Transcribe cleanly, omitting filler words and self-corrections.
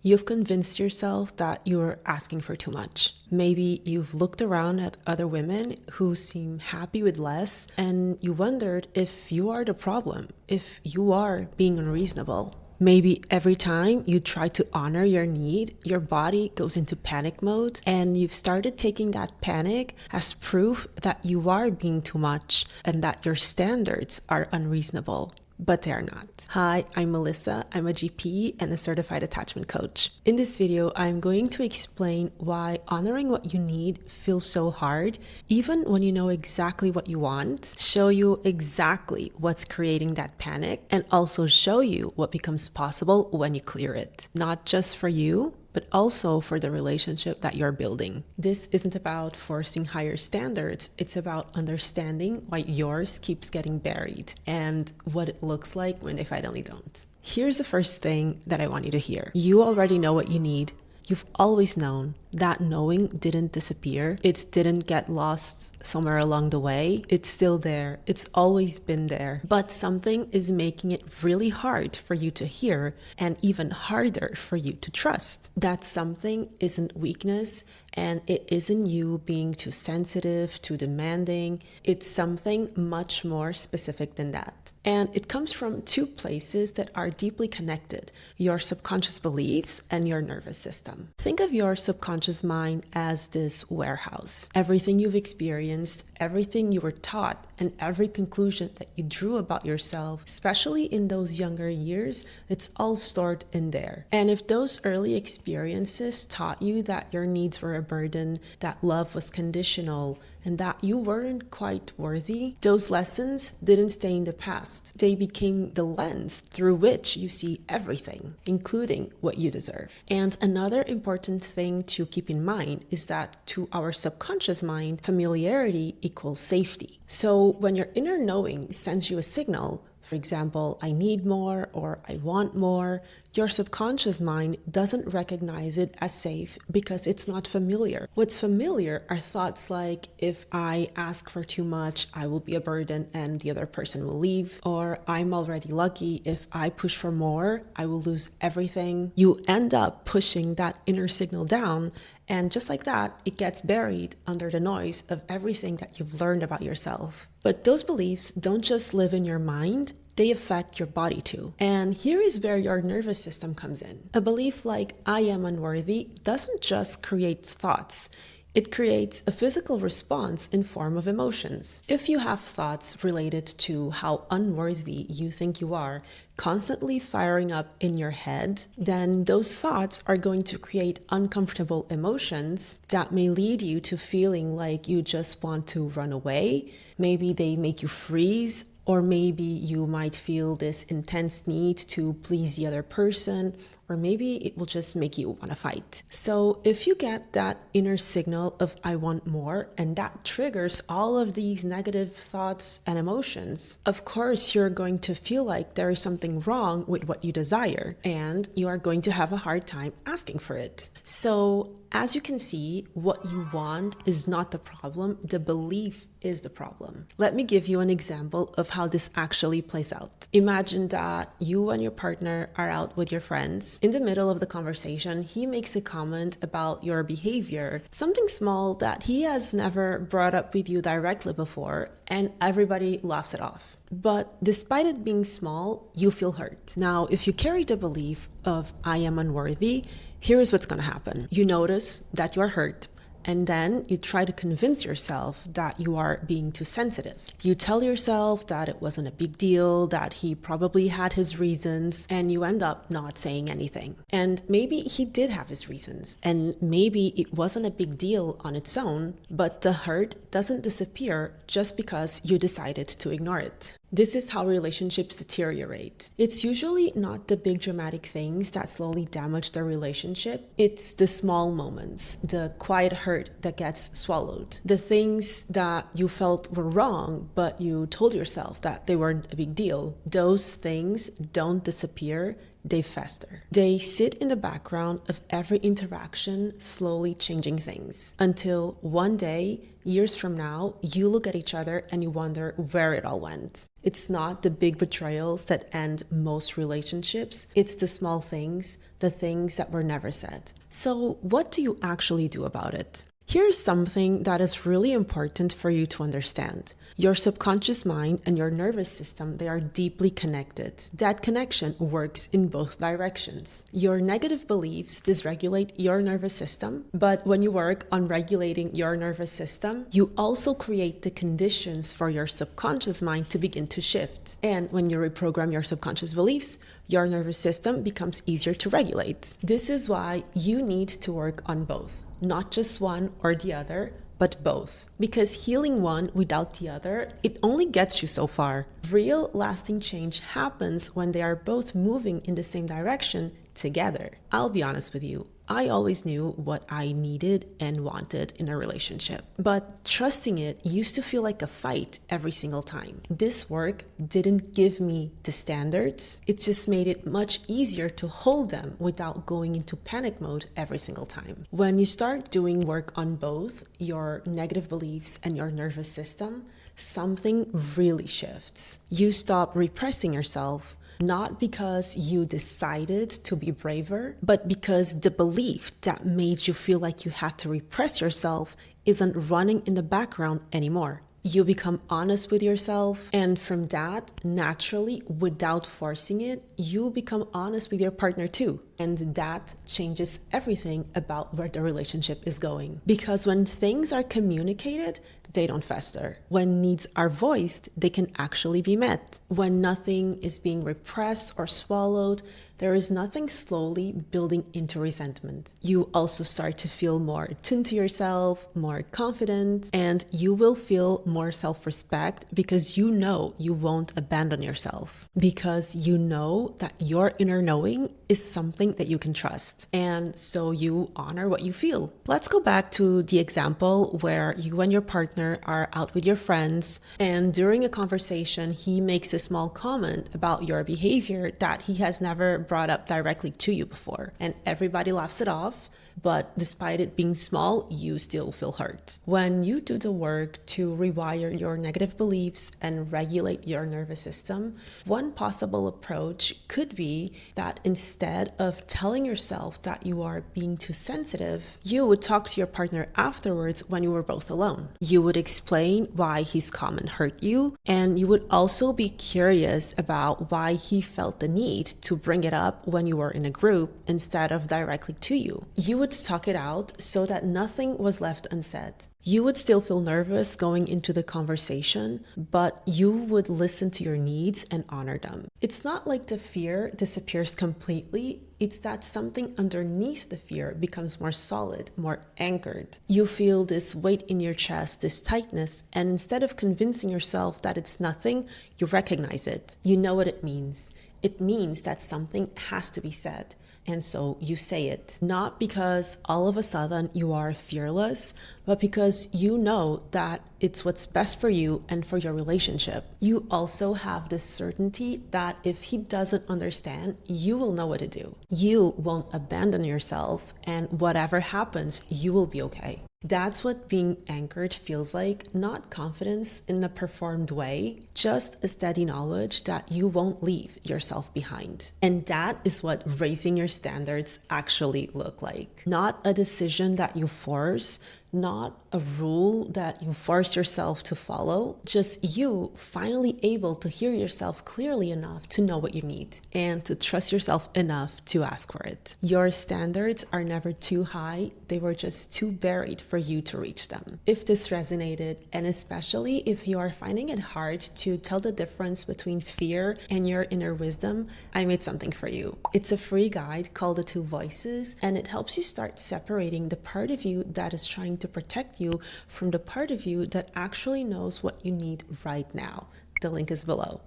You've convinced yourself that you're asking for too much. Maybe you've looked around at other women who seem happy with less, and you wondered if you are the problem, if you are being unreasonable. Maybe every time you try to honor your need, your body goes into panic mode, and you've started taking that panic as proof that you are being too much and that your standards are unreasonable. But they are not. Hi, I'm Melissa. I'm a GP and a certified attachment coach. In this video, I'm going to explain why honoring what you need feels so hard, even when you know exactly what you want, show you exactly what's creating that panic, and also show you what becomes possible when you clear it. Not just for you, but also for the relationship that you're building. This isn't about forcing higher standards. It's about understanding why yours keeps getting buried and what it looks like when they finally don't. Here's the first thing that I want you to hear. You already know what you need. You've always known. That knowing didn't disappear. It didn't get lost somewhere along the way. It's still there. It's always been there. But something is making it really hard for you to hear and even harder for you to trust. That something isn't weakness and it isn't you being too sensitive, too demanding. It's something much more specific than that. And it comes from two places that are deeply connected: your subconscious beliefs and your nervous system. Think of your subconscious mind as this warehouse. Everything you've experienced, everything you were taught, and every conclusion that you drew about yourself, especially in those younger years, it's all stored in there. And if those early experiences taught you that your needs were a burden, that love was conditional, and that you weren't quite worthy, those lessons didn't stay in the past. They became the lens through which you see everything, including what you deserve. And another important thing to keep in mind is that to our subconscious mind, familiarity equals safety. So when your inner knowing sends you a signal, for example, I need more or I want more, your subconscious mind doesn't recognize it as safe because it's not familiar. What's familiar are thoughts like, if I ask for too much, I will be a burden and the other person will leave. Or I'm already lucky. If I push for more, I will lose everything. You end up pushing that inner signal down, and just like that, it gets buried under the noise of everything that you've learned about yourself. But those beliefs don't just live in your mind, they affect your body too. And here is where your nervous system comes in. A belief like I am unworthy doesn't just create thoughts. It creates a physical response in form of emotions. If you have thoughts related to how unworthy you think you are constantly firing up in your head, then those thoughts are going to create uncomfortable emotions that may lead you to feeling like you just want to run away. Maybe they make you freeze, or maybe you might feel this intense need to please the other person, or maybe it will just make you want to fight. So if you get that inner signal of I want more, and that triggers all of these negative thoughts and emotions, of course you're going to feel like there is something wrong with what you desire, and you are going to have a hard time asking for it. So as you can see, what you want is not the problem, the belief is the problem. Let me give you an example of how this actually plays out. Imagine that you and your partner are out with your friends. In the middle of the conversation, he makes a comment about your behavior, something small that he has never brought up with you directly before, and everybody laughs it off. But despite it being small, you feel hurt. Now, if you carry the belief of I am unworthy, here is what's going to happen. You notice that you are hurt, and then you try to convince yourself that you are being too sensitive. You tell yourself that it wasn't a big deal, that he probably had his reasons, and you end up not saying anything. And maybe he did have his reasons, and maybe it wasn't a big deal on its own, but the hurt doesn't disappear just because you decided to ignore it. This is how relationships deteriorate. It's usually not the big dramatic things that slowly damage the relationship. It's the small moments, the quiet hurt that gets swallowed, the things that you felt were wrong, but you told yourself that they weren't a big deal. Those things don't disappear. they fester. They sit in the background of every interaction, slowly changing things, until one day, years from now, you look at each other and you wonder where it all went. It's not the big betrayals that end most relationships, it's the small things, the things that were never said. So, what do you actually do about it? Here's something that is really important for you to understand. Your subconscious mind and your nervous system, they are deeply connected. That connection works in both directions. Your negative beliefs dysregulate your nervous system, but when you work on regulating your nervous system, you also create the conditions for your subconscious mind to begin to shift. And when you reprogram your subconscious beliefs, your nervous system becomes easier to regulate. This is why you need to work on both. Not just one or the other, but both. Because healing one without the other, it only gets you so far. Real lasting change happens when they are both moving in the same direction together. I'll be honest with you, I always knew what I needed and wanted in a relationship. But trusting it used to feel like a fight every single time. This work didn't give me the standards. It just made it much easier to hold them without going into panic mode every single time. When you start doing work on both your negative beliefs and your nervous system, something really shifts. You stop repressing yourself. Not because you decided to be braver, but because the belief that made you feel like you had to repress yourself isn't running in the background anymore. You become honest with yourself, and from that, naturally, without forcing it, you become honest with your partner too. And that changes everything about where the relationship is going. Because when things are communicated, they don't fester. When needs are voiced, they can actually be met. When nothing is being repressed or swallowed, there is nothing slowly building into resentment. You also start to feel more attuned to yourself, more confident, and you will feel more self-respect because you know you won't abandon yourself. Because you know that your inner knowing is something that you can trust. And so you honor what you feel. Let's go back to the example where you and your partner are out with your friends, and during a conversation, he makes a small comment about your behavior that he has never brought up directly to you before. And everybody laughs it off, but despite it being small, you still feel hurt. When you do the work to rewire your negative beliefs and regulate your nervous system, one possible approach could be that instead of telling yourself that you are being too sensitive, you would talk to your partner afterwards when you were both alone. You would explain why his comment hurt you, and you would also be curious about why he felt the need to bring it up when you were in a group instead of directly to you. You would talk it out so that nothing was left unsaid. You would still feel nervous going into the conversation, but you would listen to your needs and honor them. It's not like the fear disappears completely. It's that something underneath the fear becomes more solid, more anchored. You feel this weight in your chest, this tightness, and instead of convincing yourself that it's nothing, you recognize it. You know what it means. It means that something has to be said. And so you say it, not because all of a sudden you are fearless, but because you know that it's what's best for you and for your relationship. You also have the certainty that if he doesn't understand, you will know what to do. You won't abandon yourself, and whatever happens, you will be okay. That's what being anchored feels like, not confidence in a performed way, just a steady knowledge that you won't leave yourself behind. And that is what raising your standards actually look like. Not a decision that you force, not a rule that you force yourself to follow, just you finally able to hear yourself clearly enough to know what you need and to trust yourself enough to ask for it. Your standards are never too high, they were just too buried for you to reach them. If this resonated, and especially if you are finding it hard to tell the difference between fear and your inner wisdom, I made something for you. It's a free guide called The Two Voices, and it helps you start separating the part of you that is trying to protect you from the part of you that actually knows what you need right now. The link is below.